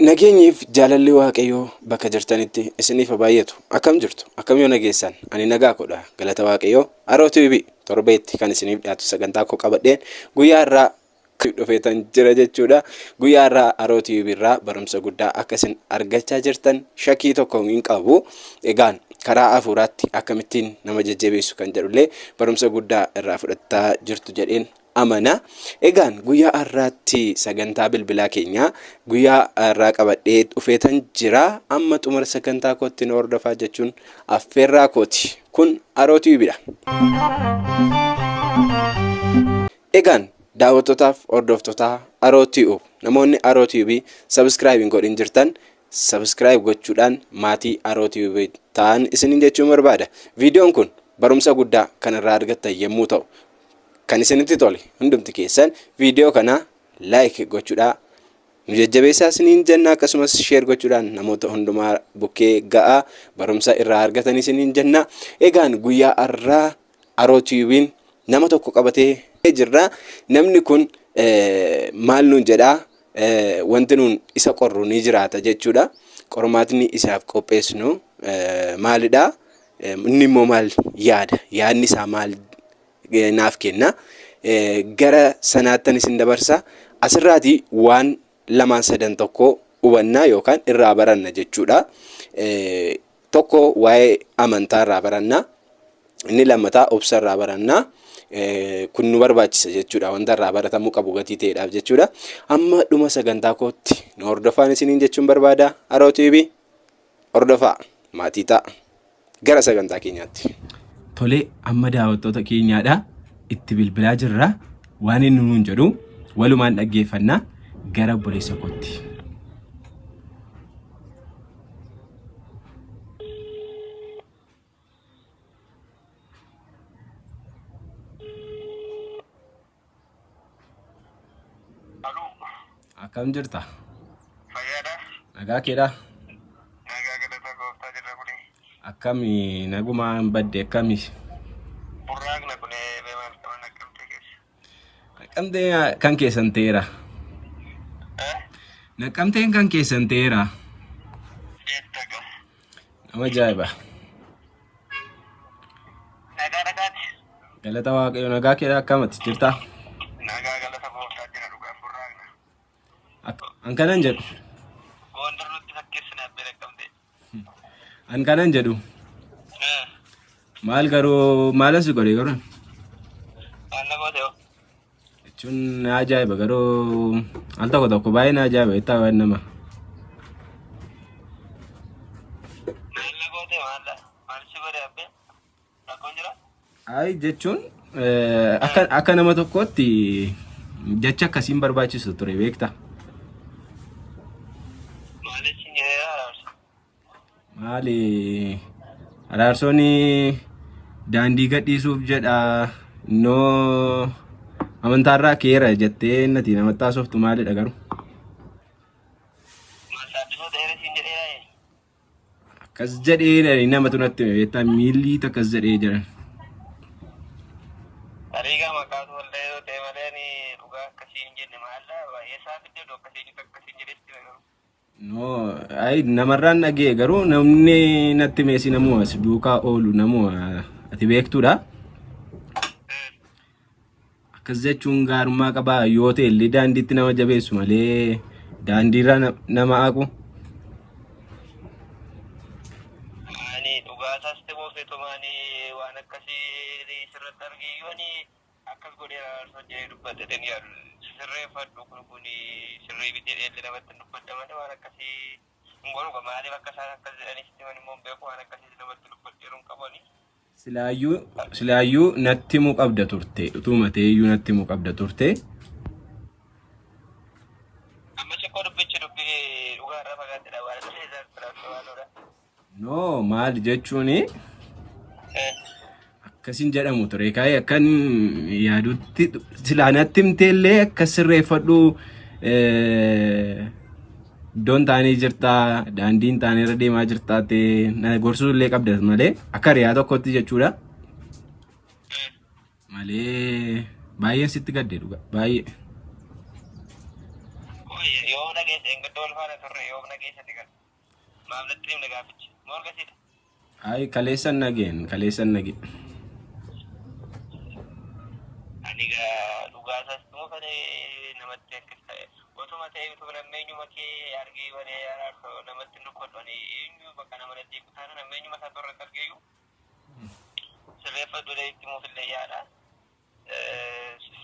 Nageenyiif jaalalli waaqayyoo bakka jirtanitti isiniif baay'atu. Akkam jirtu? Akkam yoo nageessan? Ani nagaa kodha. Galata waaqayyoo. Aroo TV torbeetti kan isiniif dhiyaatu sagantaa koo qabadheen guyyaa irraa dhufeetan jira jechuudha. Guyyaa irraa Aroo TV irraa barumsa guddaa akka isin argachaa jirtan shakkii tokko hin qabu. Egaan karaa hafuuraatti akkamittiin nama jajjabeessu kan jedhullee barumsa guddaa irraa fudhataa jirtu jedheen amana. Egaan guyyaa har'aatti sagantaa bilbilaa keenya guyyaa har'aa qabadhee dhufeetan jira. Amma xumura sagantaa kootti nu hordofaa jechuun affeerraa kooti. Kun Aroo TVdha. Egaan daawwattootaaf hordoftoota Aroo TV namoonni Aroo TV subscribe godhin jirtan subscribe gochuudhaan maatii Aroo TV ta'an isiniin jechuun barbaada. Viidiyoon kun barumsa guddaa kan irraa argattan yommuu ta'u kan isinitti tole hundumti keessan viidiyoo kana like gochuudhaan nu jajjabeessaa isiniin jenna. Akkasumas share gochuudhaan namoota hundumaa bukkee ga'aa barumsa irraa argatan isiniin jenna. Egaan guyyaa har'aa Aroo TV'n nama tokko qabatee jirra. Namni kun maal nuun jedhaa? Wanti nuun isa qorru ni jiraata jechuudha. Qormaatni isaaf qopheessinu maalidha? Inni immoo maal yaada? Yaadni isaa maal naaf kenna? Gara sanaattan isin dabarsa. Asirraati waan lamaan sadan tokko hubannaa yookaan irraa baranna jechuudha. Tokko waa'ee amantaa irraa baranna. Inni lammataa obsa irraa baranna. Kun nu barbaachisa jechuudha. Wanta irraa baratamuu qabu gatii ta'eedhaaf jechuudha. Amma dhuma sagantaa kootti nu hordofaan isiniin jechuun barbaada. Aroo TV hordofaa maatii ta'a. Gara sagantaa keenyaatti. Tole amma daawwattoota keenyaadha. Itti bilbilaa jirra. Waan inni nuun jedhu walumaan dhaggeeffannaa gara obboleessa kootti. Akkam jirta? Fayyaadha. Nagaa keedha? Nagaa galata gooftaa jirra kuni. Akkami nagumaan badde akkami? Burraaqna kuni beemaan qaban Naqqamtee keessa. Naqqamtee kan keessan ta'eera. Naqqamteen kan keessan ta'eera. Jettaqa. Nama ajaa'iba. Nagaa dhagaati. Galata waaqayyo nagaa keedha akkamatti jirta? Nagaa galata gooftaa jira dhugaaf burraaqna. An kanan jedhu. Goondar nutti fakkeessina abbee Naqqamtee. An kanan jedhu. Maal garuu maalas godhe garuu? Maal na goote hoo? Jechuun ajaa'iba garuu al tokko tokko baay'ee na ajaa'iba itti waan nama. Maal na goote maalla? Maal si godhe abbee? Rakkoon jira? Ay jechuun akka nama tokkootti jecha akkasiin barbaachisu ture beekta. Maaliif hin jedhee araarsa? Maali araarsooni daandii gadhiisuuf jedha noo amantaarraa keera jettee nati namatti haasoftu maalidha garuu? Maal saaddisoo ta'eera siin jedhee? Akkas jedhee namatu natti beektaa miilli akkas jedhee jiran. Ariigaa maqaatu wallee yoo ta'e malee ni dhugaa akkasii hin jenne maalla baay'ee isaa fiddee akkasiin jedhetti garuu. No, ay namarraan dhagee garuu namni natti meesii namuu as duukaa oolu namuu ati beektuudha. Akkas jechuun gaarummaa qabaa yoo ta'e illee daandiitti nama jabeessu malee daandiirra nama haqu. Ani dhugaasaas ta'uu feetumaani waan akkasii sirratti argiyyuuni akkas godhee araarsa jedhee dubbatte ni yaadu. Sirreeffadhu kun sirrii bitee dheelli namatti dubbadda malee waan akkasii hin godhu maaliif akka isaan akkas jedhanis himan immoo beeku waan akkasii namatti dubbadheeru hin qabani. Silaayyuu natti himuu qabda turte utuma ta'eeyyuu natti himuu qabda turte. Amma sikkoo dubbichi dubbii dhugaa irraa fagaattedha waan akkasii isaan firaafte waan oolaa. No maal jechuuni akkasin jedhamu ture kaayee akkan yaadutti silaa natti himteellee akka sirreeffadhu iddoon taanii jirtaa daandiin taanii irra deemaa jirtaa ta'e na gorsuu illee qabda malee akka riyaa tokkotti jechuudha. Malee Baay'een sitti gaddee dhuga. Baay'ee. Yoo nageessa hin gaddool faana turre yoo nageessa digal. Maamlatti himne gaafichi. Mool gasiidha. Ay kaleessan nageen. Ani gaa dhugaasaas tuufane namatti akkas ta'e. Otuma ta'e bituma nammeenyuma kee argee banee araarsa namatti nukkodhani eenyu bakka nama natti kutaana nammeenyuma isaa torratti argeeyyu. Sirreeffadhu itti muufillee yaadha.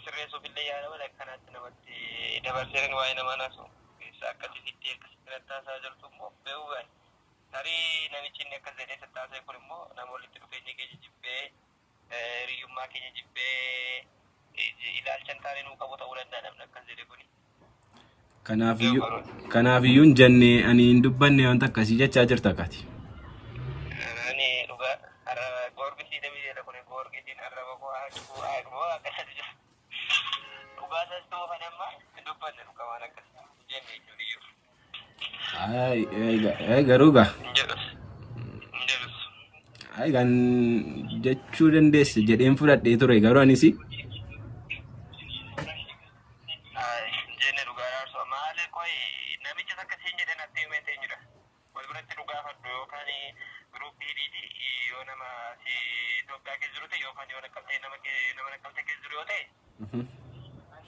Sirreessuufillee yaada wal akkanatti namatti dabarseeran waa'ee namaa naasu. Akkasitti akkasitti nattaasaa jirtu immoo beeku gaari. Tarii namichi inni akkas jedhee tattaasee kun immoo nama walitti dhufeenya keenya jibbee hiriyyummaa keenya jibbee ilaalchan taanee nuu qabu ta'uu danda'a namni akkas jedhe kuni. Kanaafiyyuu hin jenne ani hin dubbanne wanta akkasii jechaa jirta akkaati. Ani dhugaa goorgisii damiidha kun goorgisiin arraba koo haaqmoo akkasatti jira. Dhugaa isaas ta'uu kan amma hin dubbanne dhugaa waan akkasii jenne jechuun iyyuu. Ay garuu gaa. Injedhus. Ay kan jechuu dandeesse jedheen fudhadhee ture garuu anis. Jenne dhugaa raarsu maali qoy namicha akkasiin jedhan atti himee jira. Wal biratti dhugaa fadhu yookaan giruuppii hidhiiti yoo nama si Itoophiyaa keessa jiru ta'e yookaan yoo naqqabtee nama naqqabtee keessa jiru yoo ta'e.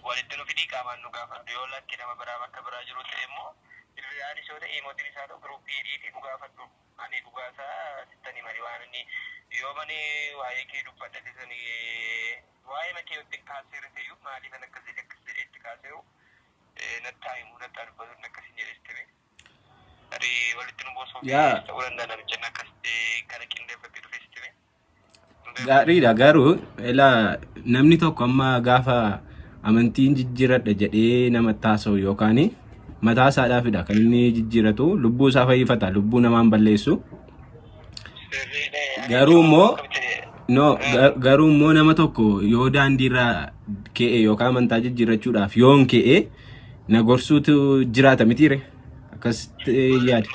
Walitti nu fidii qaamaan nu gaafadhu yoo lakki nama biraa bakka biraa jiru ta'e immoo. Anis yoo ta'e mootiin isaa ta'u giruuppii hidhiiti dhugaa fadhu. Ani dhugaa isaa sittanii mali waan inni yoo mani waa'ee kee dubbadha keessanii waa'ee makee itti kaaseera ta'eyyuu maaliif an akkas jedhee itti kaaseeru nattaa himuu nattaa dubbatu akkasiin jedhee itti tarii walitti nu boosoo ta'uu danda'a namicha akkasitti kana qindeeffattee dhufee itti gaariidha garuu namni tokko amma gaafa amantiin jijjiiradha jedhee nama taasa'u yookaan mataa isaadhaafidha kan inni jijjiiratu lubbuu isaa fayyifata lubbuu namaan balleessu garuu immoo nama tokko yoo daandiirraa ka'e yookaan amantaa jijjiirrachuudhaaf yoon ka'e na gorsuutu jiraata mitiire akkasitti yaade.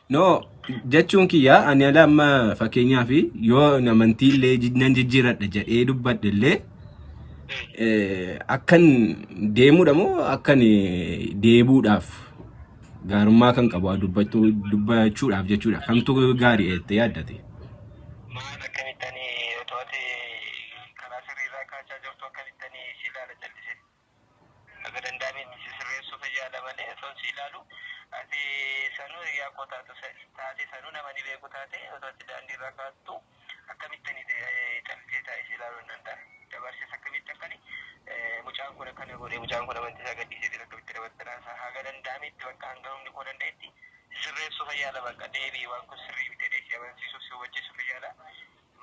No jechuun kiyyaa ani ala amma fakkeenyaaf yoo amantiillee nan jijjiiradha jedhee dubbadhe illee akkan deemuudha moo akkan deebuudhaaf gaarummaa kan qabu dubbachuudhaaf jechuudha kamtu gaarii jettee yaaddate. Maal akkamittanii otoo ati karaa sirriirraa kaachaa jirtu akkamittanii si ilaala jallisee akka danda'ametti si sirreessuuf yaada malee osoo si ilaalu ati sanuu yaa qotaatu taate sanuu nama ni beeku taate otoo ati daandiirraa kaattu akkamittanii callisee taa'ee si ilaaluu hin danda'a. Dabarsees akkamitti akkani mucaan kun akkana godhee mucaan kun amantii isaa gadhiisee akkamitti dabarsanaa haga danda'ametti bakka hanga humni koo danda'etti sirreessuuf yaala bakka deebii waan kun sirrii bitee deesii amansiisuuf si hubachiisuuf yaala.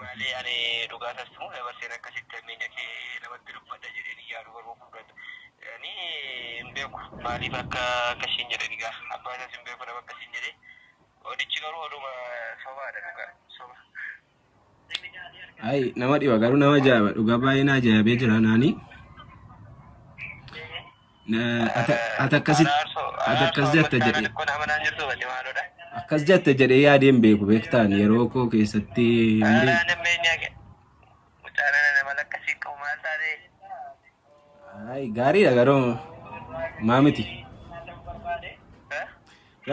Malee ani dhugaa taasifamu dabarseen akkasitti ammeenya kee namatti dubbadha jedhee ni yaadu garuu fudhatu. Ani hin beeku maaliif akka akkasiin jedhani gaa abbaa isaas hin beeku nama akkasiin jedhee odichi garuu oduma sobaadha dhugaa soba. Ay nama dhiba garuu nama ajaa'iba dhugaa baay'ee na ajaa'ibee jira naani. Ati akkas jette jedhee akkas jette jedhee yaadeen beeku beektaan yeroo koo keessatti ay gaariidha garuu maamiti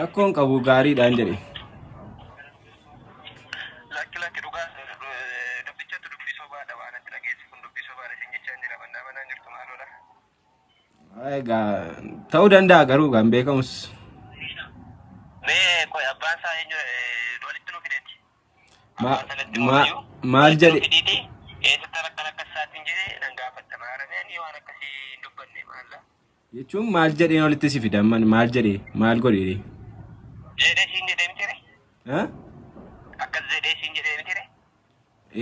rakkoon qabu gaariidhaan jedhe. Ta'uu danda'a garuu kan beekamus. Maal jedhe? Jechuun maal jedhee walitti si fidan maal jedhee maal godhee? Jedhee siin jedhee miti ree? Akkas jedhee siin jedhee miti ree?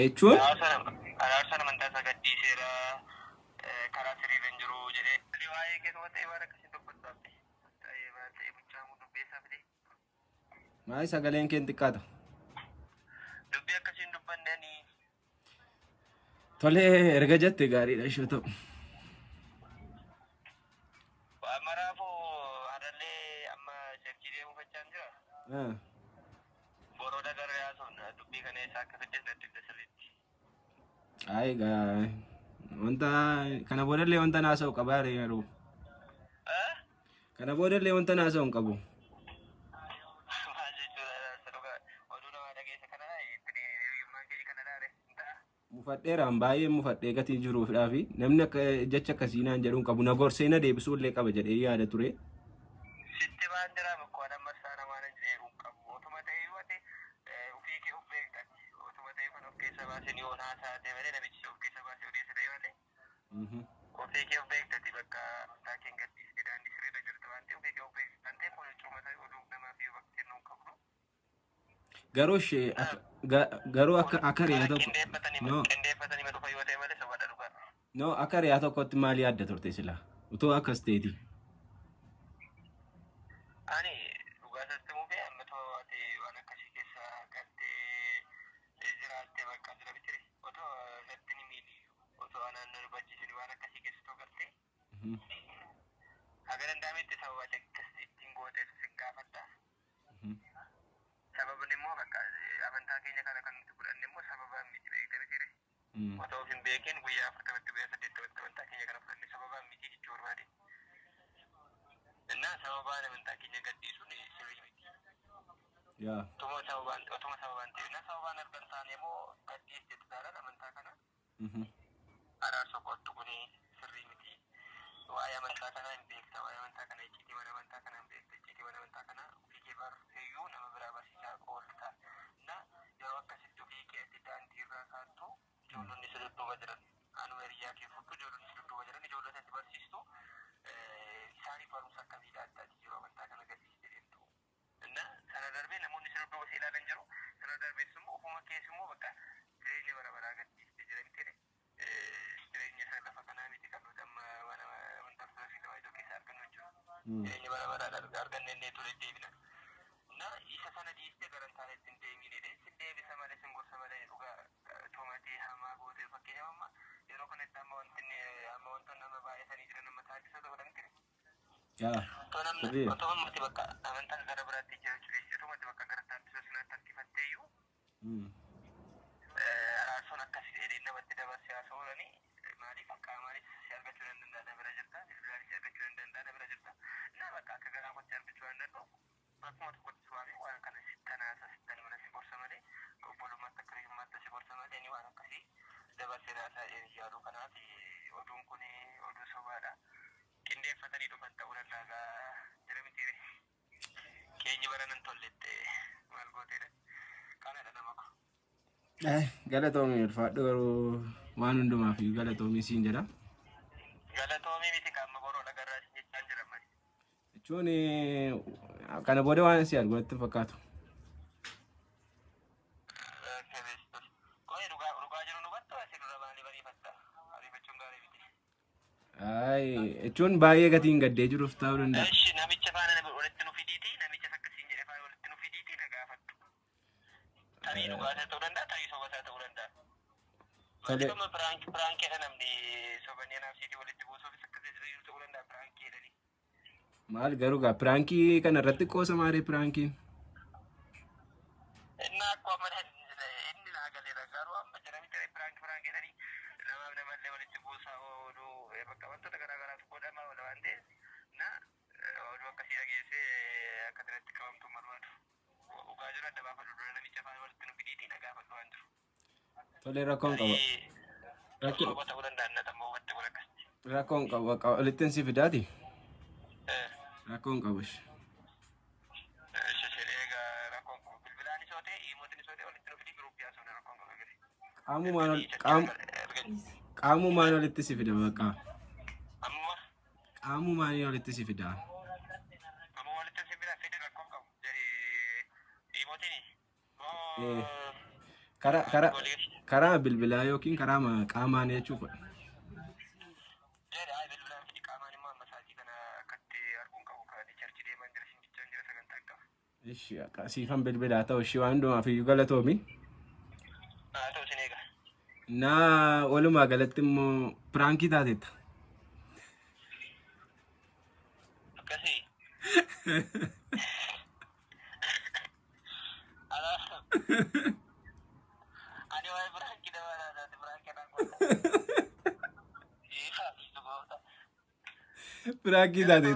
Jechuun? Araarsa amantaa isaa gadhiiseera karaa sirriirra hin jiru jedhee. Waa'ee keessuma ta'e waan akkasii dubbataaf ta'ee bulchaa dubbeessaaf ta'e. Maal sagaleen kee xiqqaata? Dubbii akkasiin dubbanneen. Tolee erga jette gaariidha ishee ta'u. Maraafuu haadhallee amma Borooda garee haasofna dubbii kana isaa akka fiddes natti hidda sirriitti. Ay wanta kana boodallee wanta naasa'u qabaa yeroo. Kana boodallee wanta naasa'u hin qabu. Maal jechuudha saduqa oduu namaa dhageessa kana hiriyyummaan kee kana laale ta'a. Mufadheeraan baay'ee mufadhee gatii jiruufidhaa fi namni akka jecha akkasii naan jedhuun qabu na gorsee na deebisuullee qaba jedhee yaada ture. Sitti waan jiraama koo nama saana waan jedhuun qabu otuma ta'e yoo ta'e ofii kee of beektan otuma ta'e kan of keessa baasin yoo haasaate malee namichi of keessa baasee odeessa ta'e malee ofii kee of beektati bakka taakeen gadhiiste daandii sirriirra jirtu waan ta'e ofii kee of beektan ta'e kun cumata oduu namaaf yoo bakka kennuun qabdu. Garuu akka riyaa tokko Qindeeffatanii dhufa yoo ta'e malee sobaadha dhugaa. No akka riyaa tokkotti maali adda turte sila utoo akkas ta'eeti. Ani dhugaa sastimuu fi ammatoo ati waan akkasii keessa galtee jiraattee bakka jira bitire otoo natti ni miidhi otoo anaan na barbaachisini waan akkasii keessa too galtee haga danda'ametti sababa akkas ittiin gooteef sin gaafadha. Sababni immoo bakka amantaa keenya kana kan nuti fudhanne immoo sababaan miti beekte bitire otoo hin beekin guyyaa 40 guyyaa 80 amantaa keenya kana fudhanne sababaan miti jechuu barbaade. Nah, sababaan amantaa keenya gadhiisuun sirrii miti. Otuma sababaan ta'e sababaan argan taane immoo gadhiiste taanaan amantaa kana araarsa kottu kun sirrii miti. Waa'ee amantaa kanaa hin beekta, waa'ee amantaa kanaa icciitii mana amantaa kanaa hin beekta, icciitii mana amantaa kanaa ofii kee barsiisuu nama biraa barsiisaa oolta. Yeroo akkasitti ofii keetti daandii irraa kaattu ijoollonni si dudduuba jiran anuma hiriyaa kee fudhu ijoollonni si dudduuba jiran ijoollota itti barsiistu isaanii barumsa akkamiidha addaati jiru amantaa kana gadhiiste deemtu. Sana darbee namoonni si dudduuba si ilaalan jiru. Sana darbees immoo ofuma keessa immoo bakka jireenya bara baraa gadhiiste jiran ta'e jireenya isaa lafa kanaa miti kan nuti amma mana amantaa fi tawaahidoo keessa argannu jechuudha. Jireenya bara baraa arganne illee ture deebina. Isa sana dhiiste garantaan ittiin deemine sin deebisa malee sin gorsa malee dhugaa tumatee hamaa gootee fakkeenyaaf amma yeroo kanatti amma wantoonni nama baay'atanii jiran nama taasisa ta'uu danda'e. Otoo ammatti bakka amantaan gara biraatti jiraachuu dhiiste tumatti bakka gara taasisa sanaatti harkifattee iyyuu araarsoon akkasii dheedhee namatti dabarsee haasa'uu oolanii maaliif qaamaanis si argachuu danda'a bira jirta bilbilaanis si argachuu danda'a bira jirta bakka akka garaa kotti argachuu waan danda'u bakkuma tokkotti waamee waan kana sittanaasa sittani mana si gorsa malee obbolummaatti akka hiyyummaatti si gorsa malee ni waan akkasii dabarsee raasaa yaaduu kanaati oduun kun oduu sobaadha. Qindeeffatanii dhufan ta'uu danda'a jira mitiire keenyi baranan tolletti maal gooteedha kanadha nama ko. Galatoomii ulfaadhu garuu waan hundumaaf galatoomii siin jedha. Galatoomii miti qaama boroo dhagarraa si jechaan jira malee. Jechuun kana booda waan si argu natti fakkaatu. Qo'ee dhugaa jiru nu battu asii dura baanii bariifatta bariifachuun gaarii miti. Jechuun baay'ee gatiin gaddee jiruuf ta'uu danda'a. Eshi namicha faana walitti nu fidiiti namicha akkasiin jedhe faana walitti nu fidiiti na gaafadhu. Tarii dhugaasaa ta'uu danda'a tarii sobasaa ta'uu danda'a. Maaliifama piraankeedha namni sobanii naafsiitii walitti buusuufis akkasii jiru ta'uu danda'a piraankeedhani. Maal garuu gaa piraankii kana irratti qoosa maaree piraankiin? Inni akkuma mana inni naa galeera garuu amma jedhanii piraankeedhani namaaf namallee walitti buusaa ooluu bakka wantoota garaagaraatu godhama oola waan ta'eef oduu akkasii dhageessee akka irratti qabamtu barbaadu. Dhugaa jiru adda baafadhu dura namicha faana walitti nu fidiitii na gaafadhu waan jiru. Tolee rakkoon qaba. Ta'uu danda'a na tammoo hubatte kun akkasii. Rakkoon qaba walitti si fidaati. Rakkoon qabu. Rakkoon qabu bilbilaanis yoo ta'e hiimootnis yoo ta'e walitti nu fidii giruuppii haasofne rakkoon qaba gadi. Qaamumaan walitti si fida bakka. Amma Qaamumaan walitti si fida. amma walitti si fida fidii rakkoon qabu jedhi hiimootiin Karaa bilbilaa yookiin karaa qaamaan jechuudha. jedha bilbilaan fidii qaamaan immoo amma sa'aatii kana akkatti arguun qabu kan charchi deeman jira shinchaan jira sagantaa qaba. Ishi siifan bilbilaa ta'u ishii waan hundumaaf iyyuu galatoomi. Haa ta'u sin eega. Walumaa galatti immoo piraankii taatetta. Akkasii. Pranki taate.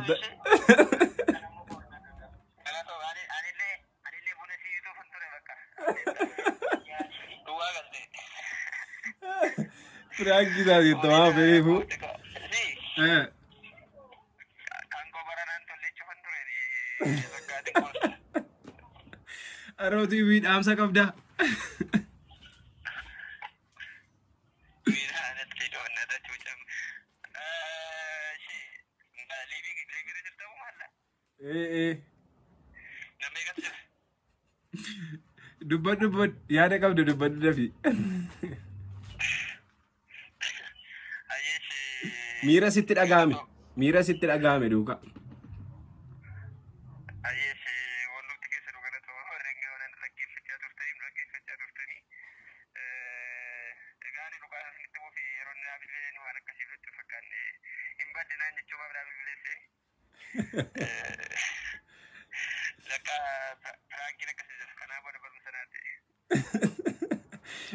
Pranki taate to'aa beeku. Arootii miidhaamsa qabda. Dubbadhu yaada qabdu dubbadhu dafi. Miira sitti dhagahame duuka.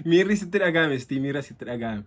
Miirri sitti dhagahame sitti miira sitti dhagahame.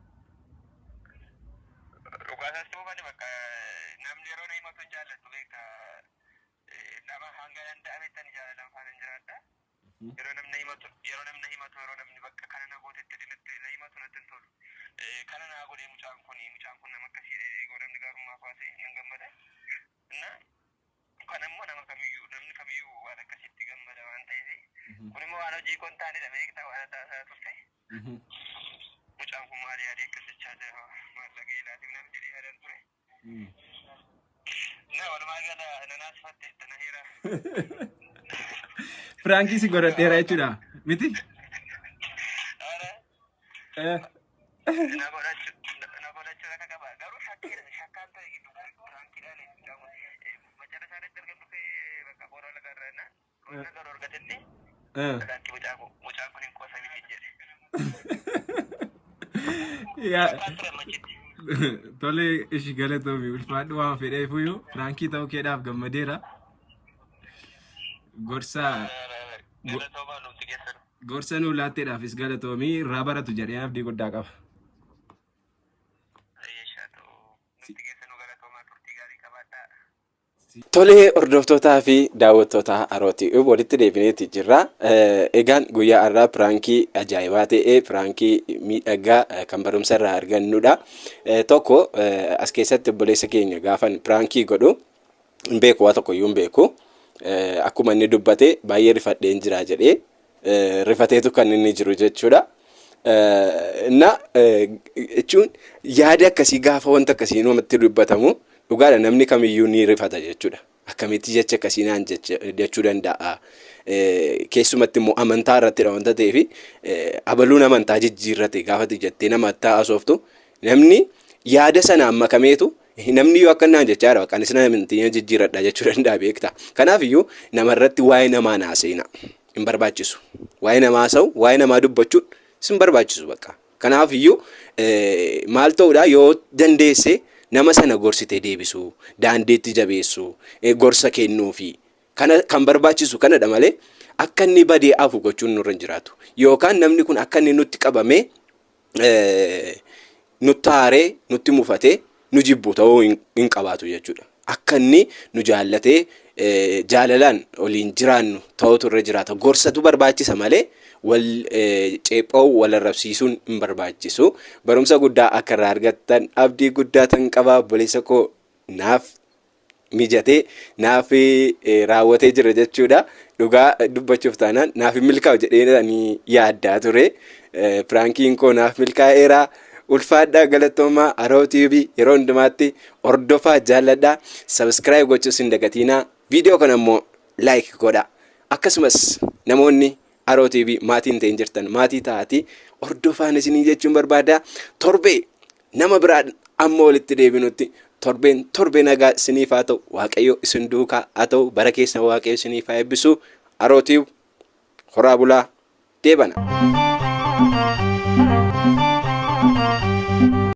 Pranki si godhadheera jechuudha miti? Tole ishi galatoomi ulfaadhu waan fedheefuyyuu pirankii ta'uu keedhaaf gammadeera. Gorsa nuu laatteedhaafis galatoomii irraa baratu jedhee abdii guddaa qaba. Tolee hordoftootaa fi daawwattoota Arootii walitti deebineeti jirra. Egaan guyyaa har'aa piraankii ajaa'ibaa ta'e piraankii miidhagaa kan barumsa irraa argannudha. Tokko as keessatti obboleessa keenya gaafan piraankii godhu hin beeku waa tokko iyyuu hin beeku. Akkuma inni dubbate baay'ee rifadheen jira jedhee rifateetu kan inni jiru jechuudha. Jechuun yaada akkasii gaafa wanta akkasii namatti dubbatamu dhugaadha namni kamiyyuu ni rifata jechuudha. Akkamitti jecha akkasii naan jechuu danda'a. Keessumatti immoo amantaa irrattidha wanta ta'eef abaluun amantaa jijjiirrate gaafa jettee nama taasoftu namni yaada sanaan makameetu namni yoo akka naan jechaadha kan isna amantii jijjiirradha jechuu danda'a beekta. Kanaaf iyyuu namarratti waa'ee namaa naaseena hin barbaachisu. Waa'ee namaa haasa'u waa'ee namaa dubbachuun sin barbaachisu bakka. Kanaaf iyyuu maal ta'uudha yoo dandeesse nama sana gorsitee deebisuu, daandeetti jabeessuu, gorsa kennuufi kan barbaachisu kanadha malee akka inni badee hafu gochuun nurra hin jiraatu. Yookaan namni kun akka inni nutti qabamee nutti haaree nutti mufatee nu jibbu ta'uu hin qabaatu jechuudha. Akka inni nu jaallatee jaalalaan waliin jiraannu ta'utu irra jiraata. Gorsatu barbaachisa malee wal ceephoo wal arrabsiisuun hin barbaachisu. Barumsa guddaa akka irraa argattan abdii guddaa tan qabaa. Obboleessa koo naaf mijatee naaf raawwatee jira jechuudha. Dhugaa dubbachuuf taanaan naaf hin milkaa'u jedhee yaaddaa ture. Piraankiin koo naaf milkaa'eera. Ulfaadhaa galatoomaa Aroo TV yeroo hundumaatti hordofaa jaalladhaa. Subscribe gochuus hin dagatinaa. Viidiyoo kana immoo like godhaa. Akkasumas namoonni Aroo TV maatiin ta'in jirtan maatii ta'atii hordofaan isinii jechuun barbaada. Torbee nama biraa amma walitti deebinutti torbee nagaa isiniif haa ta'u. Waaqayyo isin duukaa haa ta'u. Bara keessa Waaqayyo isiniif haa eebbisu. Aroo TV horaa bulaa deebana.